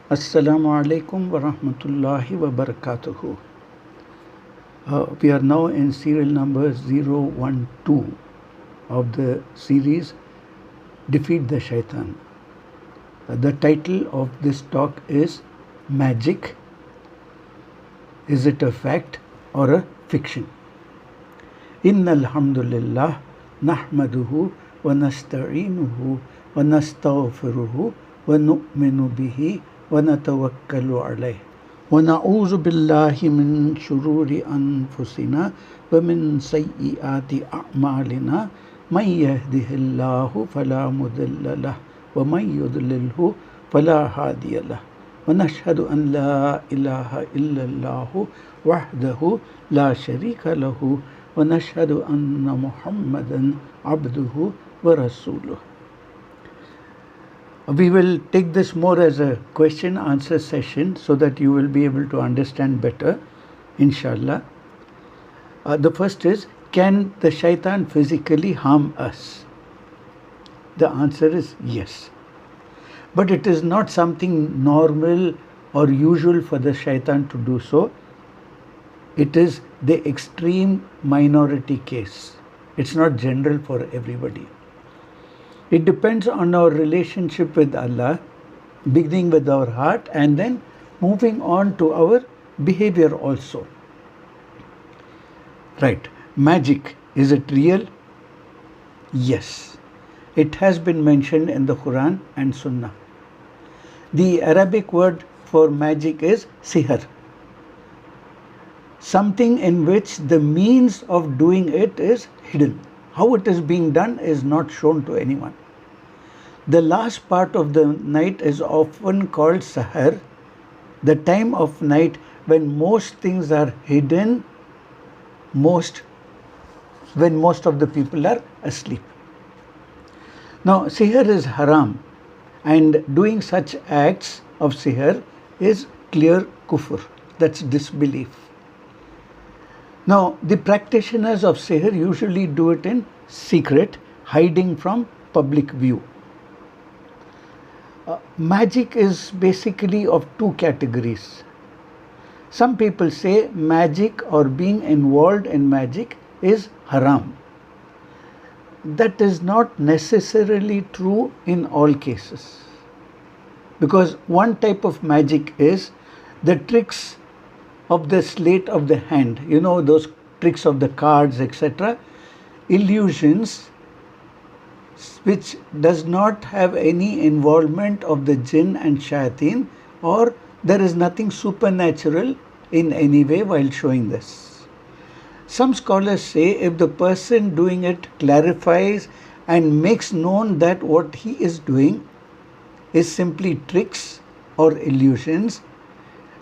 Assalamu alaikum wa rahmatullahi wa barakatuhu. We are now in serial number 012 of the series Defeat the Shaitan. The title of this talk is Magic. Is it a fact or a fiction? Inna alhamdulillah nahmaduhu wa nasta'inuhu wa nastaghfiruhu wa nu'minu bihi ونتوكل عليه ونعوذ بالله من شرور أنفسنا ومن سيئات أعمالنا من يهده الله فلا مضل له ومن يضلله فلا هادي له ونشهد أن لا إله إلا الله وحده لا شريك له ونشهد أن محمدا عبده ورسوله. We will take this more as a question answer session so that you will be able to understand better, inshallah. The first is, can the shaitan physically harm us? The answer is yes. But it is not something normal or usual for the shaitan to do so. It is the extreme minority case. It's not general for everybody. It depends on our relationship with Allah, beginning with our heart and then moving on to our behavior also. Right. Magic, is it real? Yes. It has been mentioned in the Quran and Sunnah. The Arabic word for magic is sihr. Something in which the means of doing it is hidden. How it is being done is not shown to anyone. The last part of the night is often called sahar, the time of night when most things are hidden, when most of the people are asleep. Now, sihr is haram, and doing such acts of sihr is clear kufr, that's disbelief. Now, the practitioners of sihr usually do it in secret, hiding from public view. Magic is basically of two categories. Some people say magic or being involved in magic is haram. That is not necessarily true in all cases. Because one type of magic is the tricks of the sleight of the hand, those tricks of the cards, etc., illusions which does not have any involvement of the jinn and shayateen, or there is nothing supernatural in any way while showing this. Some scholars say if the person doing it clarifies and makes known that what he is doing is simply tricks or illusions,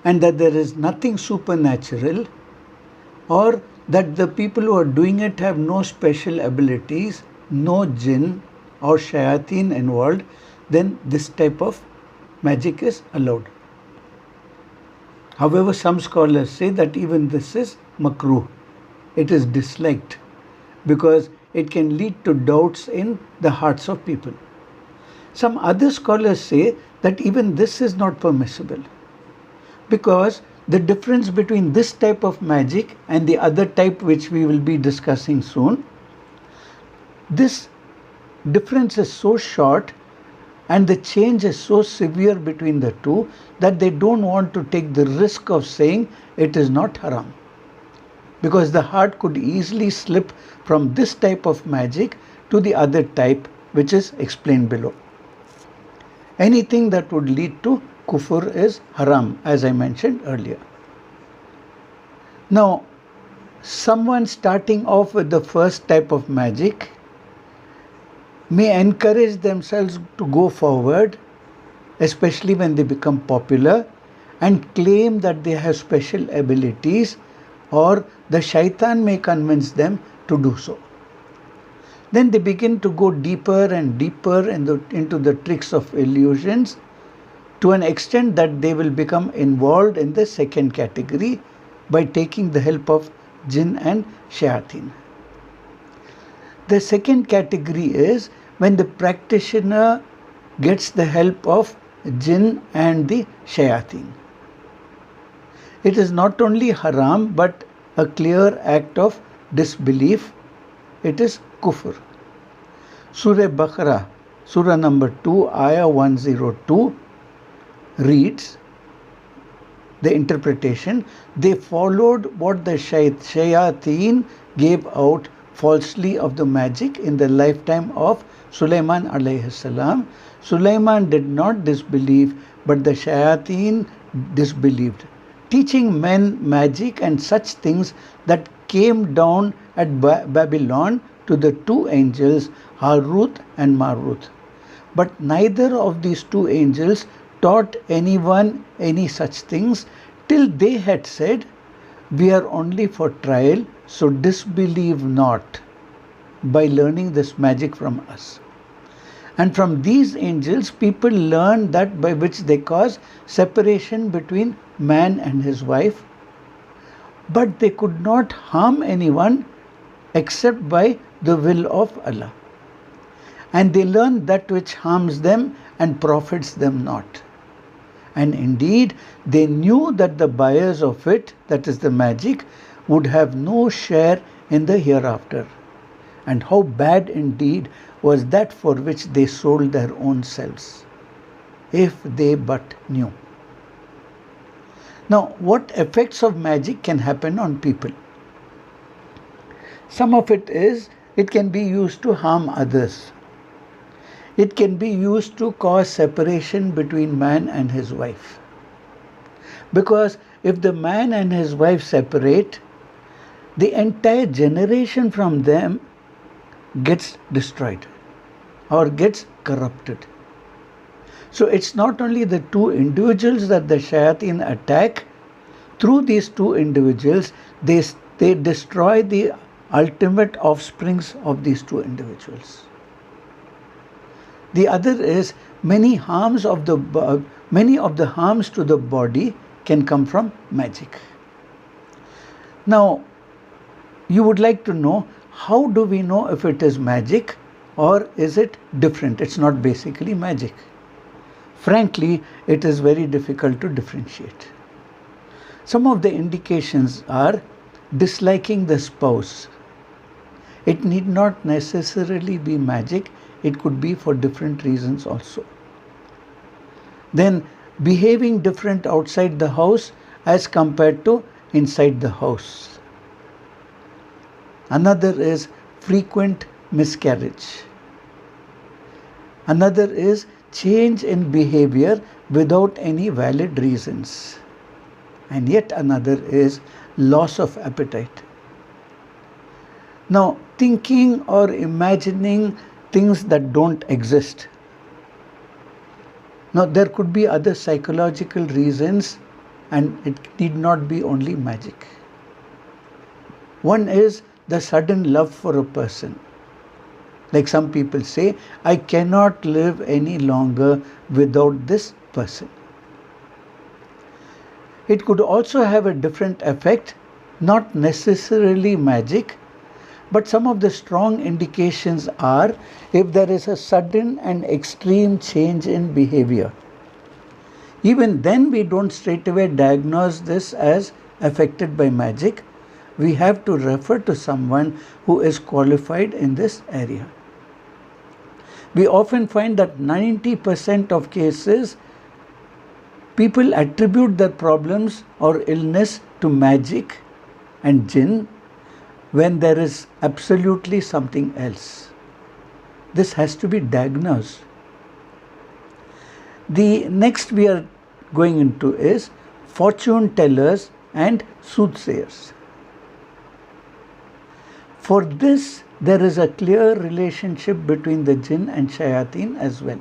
and that there is nothing supernatural, or that the people who are doing it have no special abilities, no jinn or shayateen involved, then this type of magic is allowed. However, some scholars say that even this is makruh. It is disliked because it can lead to doubts in the hearts of people. Some other scholars say that even this is not permissible, because the difference between this type of magic and the other type which we will be discussing soon, this difference is so short and the change is so severe between the two that they don't want to take the risk of saying it is not haram, because the heart could easily slip from this type of magic to the other type which is explained below. Anything that would lead to kufr is haram, as I mentioned earlier. Now, someone starting off with the first type of magic may encourage themselves to go forward, especially when they become popular, and claim that they have special abilities, or the shaitan may convince them to do so. Then they begin to go deeper and deeper into the tricks of illusions, to an extent that they will become involved in the second category by taking the help of jinn and shayateen. The second category is when the practitioner gets the help of jinn and the shayateen. It is not only haram but a clear act of disbelief. It is kufr. Surah Baqarah, Surah number 2, Ayah 102 reads, the interpretation, they followed what the shayateen gave out falsely of the magic in the lifetime of Sulaiman alayhi salam. Sulaiman did not disbelieve, but the shayateen disbelieved, teaching men magic and such things that came down at Babylon to the two angels Harut and Marut. But neither of these two angels taught anyone any such things till they had said, we are only for trial, so disbelieve not by learning this magic from us. And from these angels people learn that by which they cause separation between man and his wife, but they could not harm anyone except by the will of Allah. And they learn that which harms them and profits them not. And indeed, they knew that the buyers of it, that is the magic, would have no share in the hereafter. And how bad indeed was that for which they sold their own selves, if they but knew. Now, what effects of magic can happen on people? Some of it is, it can be used to harm others. It can be used to cause separation between man and his wife. Because if the man and his wife separate, the entire generation from them gets destroyed or gets corrupted. So it's not only the two individuals that the shayateen attack. Through these two individuals, they destroy the ultimate offsprings of these two individuals. The other is many of the harms to the body can come from magic. Now, you would like to know, how do we know if it is magic or is it different? It's not basically magic. Frankly, it is very difficult to differentiate. Some of the indications are disliking the spouse. It need not necessarily be magic. It could be for different reasons also. Then behaving different outside the house as compared to inside the house. Another is frequent miscarriage. Another is change in behavior without any valid reasons. And yet another is loss of appetite. Now, thinking or imagining things that don't exist. Now, there could be other psychological reasons, and it need not be only magic. One is the sudden love for a person. Like some people say, I cannot live any longer without this person. It could also have a different effect, not necessarily magic, but some of the strong indications are if there is a sudden and extreme change in behavior. Even then we don't straightaway diagnose this as affected by magic. We have to refer to someone who is qualified in this area. We often find that 90% of cases, people attribute their problems or illness to magic and jinn when there is absolutely something else. This has to be diagnosed. The next we are going into is fortune tellers and soothsayers. For this, there is a clear relationship between the jinn and shayateen as well.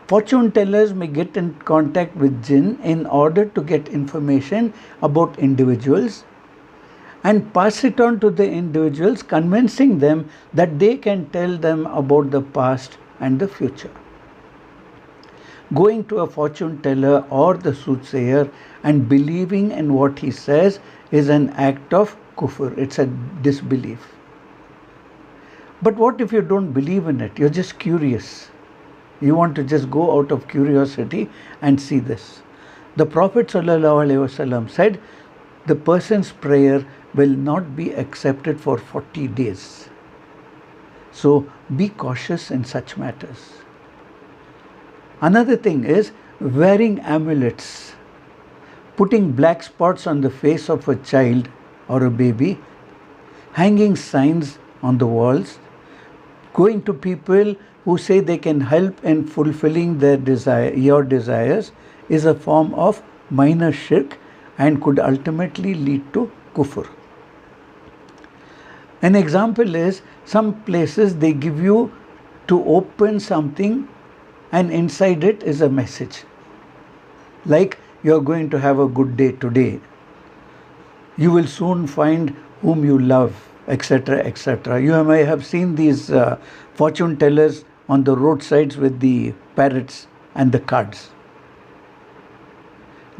Fortune tellers may get in contact with jinn in order to get information about individuals and pass it on to the individuals, convincing them that they can tell them about the past and the future. Going to a fortune teller or the soothsayer and believing in what he says is an act of kufr. It's a disbelief. But what if you don't believe in it? You're just curious. You want to just go out of curiosity and see this. The Prophet ﷺ said, the person's prayer will not be accepted for 40 days. So be cautious in such matters. Another thing is wearing amulets, putting black spots on the face of a child or a baby, hanging signs on the walls, going to people who say they can help in fulfilling your desires is a form of minor shirk and could ultimately lead to kufr. An example is some places they give you to open something and inside it is a message. Like, you're going to have a good day today. You will soon find whom you love, etc., etc. You may have seen these fortune tellers on the roadsides with the parrots and the cards.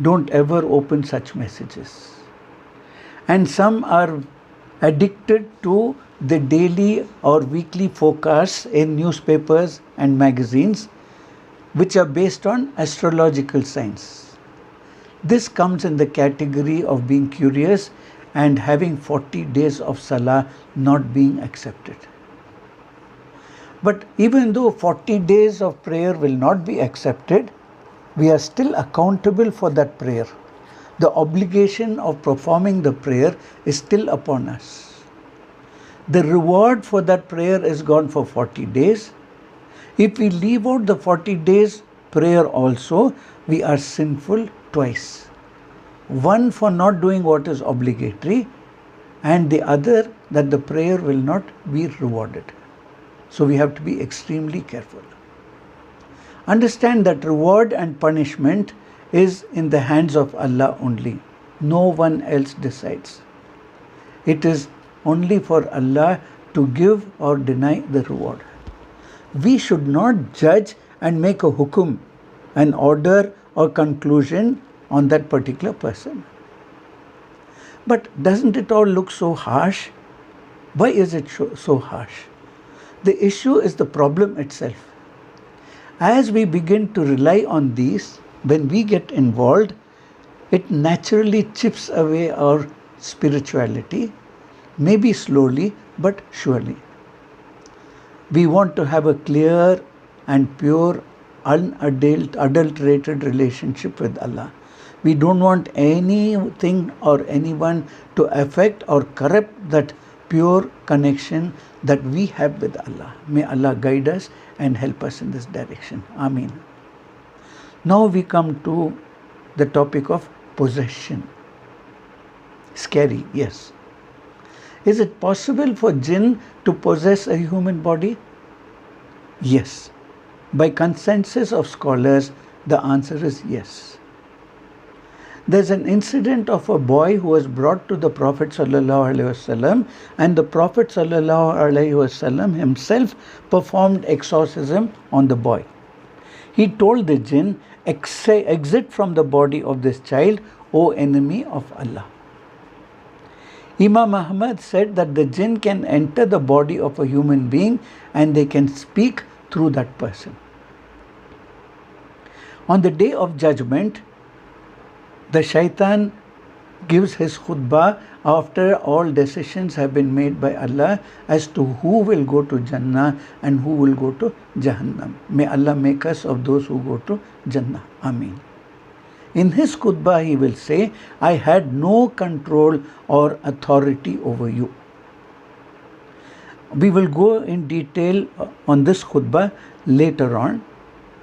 Don't ever open such messages. And some are addicted to the daily or weekly forecasts in newspapers and magazines, which are based on astrological signs. This comes in the category of being curious and having 40 days of salah not being accepted. But even though 40 days of prayer will not be accepted, we are still accountable for that prayer. The obligation of performing the prayer is still upon us. The reward for that prayer is gone for 40 days. If we leave out the 40 days prayer also, we are sinful twice. One for not doing what is obligatory, and the other that the prayer will not be rewarded. So we have to be extremely careful. Understand that reward and punishment is in the hands of Allah only. No one else decides. It is only for Allah to give or deny the reward. We should not judge and make a hukum, an order or conclusion on that particular person. But doesn't it all look so harsh? Why is it so harsh? The issue is the problem itself. As we begin to rely on these, when we get involved, it naturally chips away our spirituality, maybe slowly but surely. We want to have a clear and pure, unadulterated relationship with Allah. We don't want anything or anyone to affect or corrupt that pure connection that we have with Allah. May Allah guide us and help us in this direction. Ameen. Now we come to the topic of possession. Scary, yes. Is it possible for jinn to possess a human body? Yes. By consensus of scholars, the answer is yes. There's an incident of a boy who was brought to the Prophet ﷺ, and the Prophet ﷺ himself performed exorcism on the boy. He told the jinn, exit from the body of this child, O enemy of Allah. Imam Ahmad said that the jinn can enter the body of a human being and they can speak through that person. On the day of judgment, the shaitan gives his khutbah after all decisions have been made by Allah as to who will go to Jannah and who will go to Jahannam. May Allah make us of those who go to Jannah. Ameen. In his khutbah he will say, I had no control or authority over you. We will go in detail on this khutbah later on,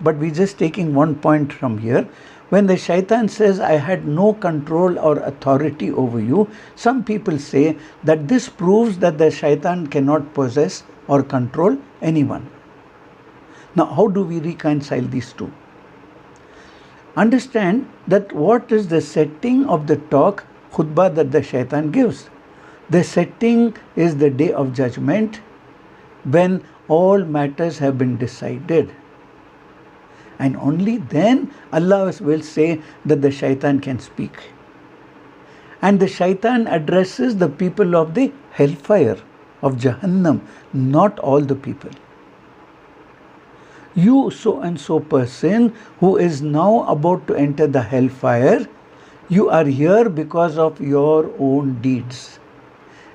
but we're just taking one point from here. When the shaitan says, I had no control or authority over you, some people say that this proves that the shaitan cannot possess or control anyone. Now, how do we reconcile these two? Understand that what is the setting of the talk, khutbah that the shaitan gives? The setting is the day of judgment when all matters have been decided. And only then Allah will say that the shaitan can speak. And the shaitan addresses the people of the hellfire, of Jahannam, not all the people. You so and so person who is now about to enter the hellfire, you are here because of your own deeds.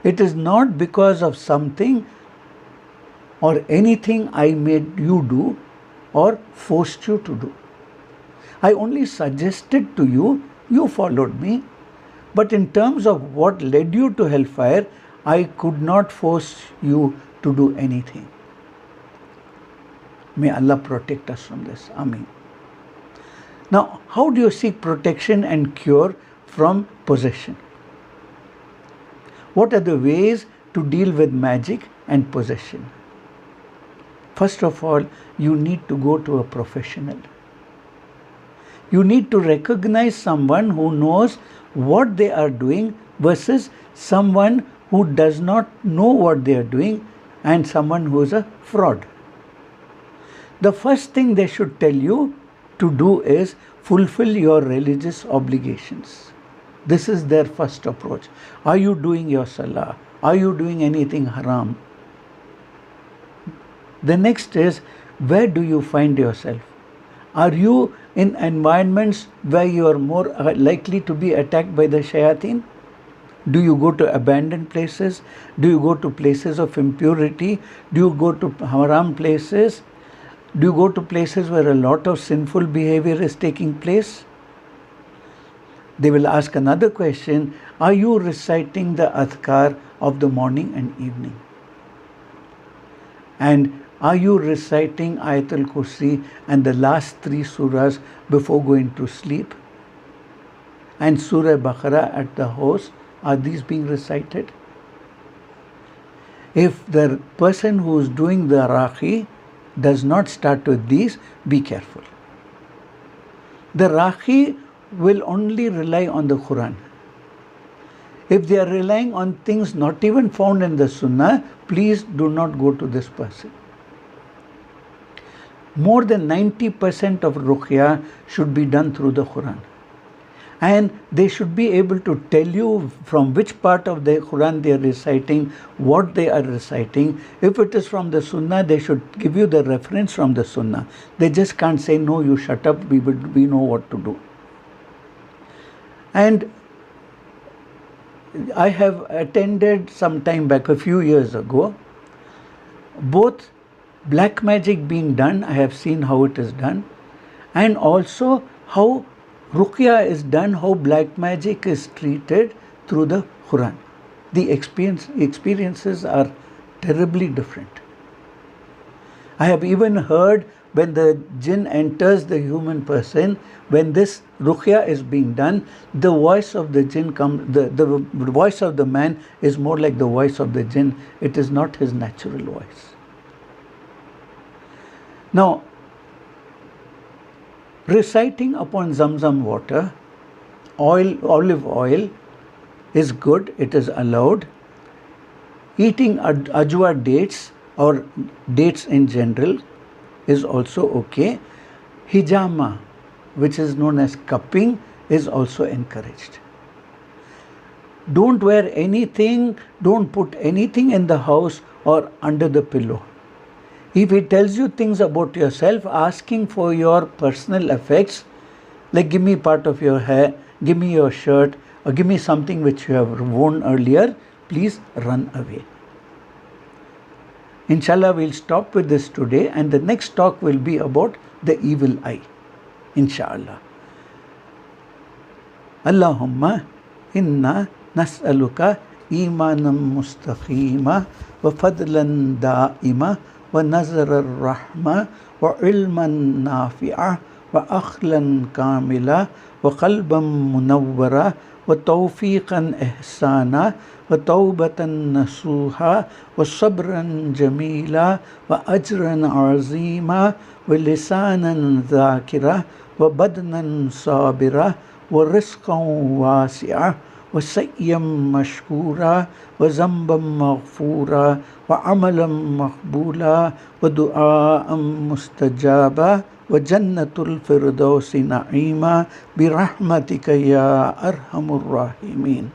It is not because of something or anything I made you do or forced you to do. I only suggested to you, you followed me. But in terms of what led you to hellfire, I could not force you to do anything. May Allah protect us from this. Ameen. Now, how do you seek protection and cure from possession? What are the ways to deal with magic and possession? First of all, you need to go to a professional. You need to recognize someone who knows what they are doing versus someone who does not know what they are doing and someone who is a fraud. The first thing they should tell you to do is fulfill your religious obligations. This is their first approach. Are you doing your salah? Are you doing anything haram? The next is, where do you find yourself? Are you in environments where you are more likely to be attacked by the shayateen? Do you go to abandoned places? Do you go to places of impurity? Do you go to haram places? Do you go to places where a lot of sinful behavior is taking place? They will ask another question, are you reciting the adhkar of the morning and evening? And are you reciting Ayatul Kursi and the last 3 surahs before going to sleep? And Surah Baqarah at the house, are these being recited? If the person who is doing the Rakhi does not start with these, be careful. The Rakhi will only rely on the Quran. If they are relying on things not even found in the Sunnah, please do not go to this person. More than 90% of Ruqya should be done through the Quran. And they should be able to tell you from which part of the Quran they are reciting, what they are reciting. If it is from the Sunnah, they should give you the reference from the Sunnah. They just can't say, no, you shut up, we know what to do. And I have attended some time back, a few years ago, both black magic being done, I have seen how it is done, and also how Ruqya is done, how black magic is treated through the Quran. The experiences are terribly different. I have even heard when the jinn enters the human person, when this Ruqya is being done, the voice of the jinn the voice of the man is more like the voice of the jinn. It is not his natural voice. Now, reciting upon Zamzam water, olive oil is good, it is allowed. Eating ajwa dates or dates in general is also okay. Hijama, which is known as cupping, is also encouraged. Don't wear anything, don't put anything in the house or under the pillow. If he tells you things about yourself, asking for your personal effects, like give me part of your hair, give me your shirt, or give me something which you have worn earlier, please run away. Inshallah, we'll stop with this today, and the next talk will be about the evil eye. Inshallah. Allahumma inna nas'aluka imanam mustaqima wa fadlan da'ima wa nazar al-rahma wa ilman nafi'a wa akhlan kamila wa qalban munawwara wa tawfiqan ihsana wa tawbatan nasuha wa sabran jamila wa ajran azima wa lisanan dhakira wa badnan sabira wa rizqan wasi'a wa sayyam mashkura wa zamban maghfura wa amalan maqbula wa du'aan mustajaba wa jannatul firdausi na'ima bi rahmatika ya arhamur rahimin.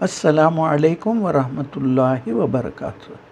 Assalamu alaikum wa rahmatullahi wa barakatuh.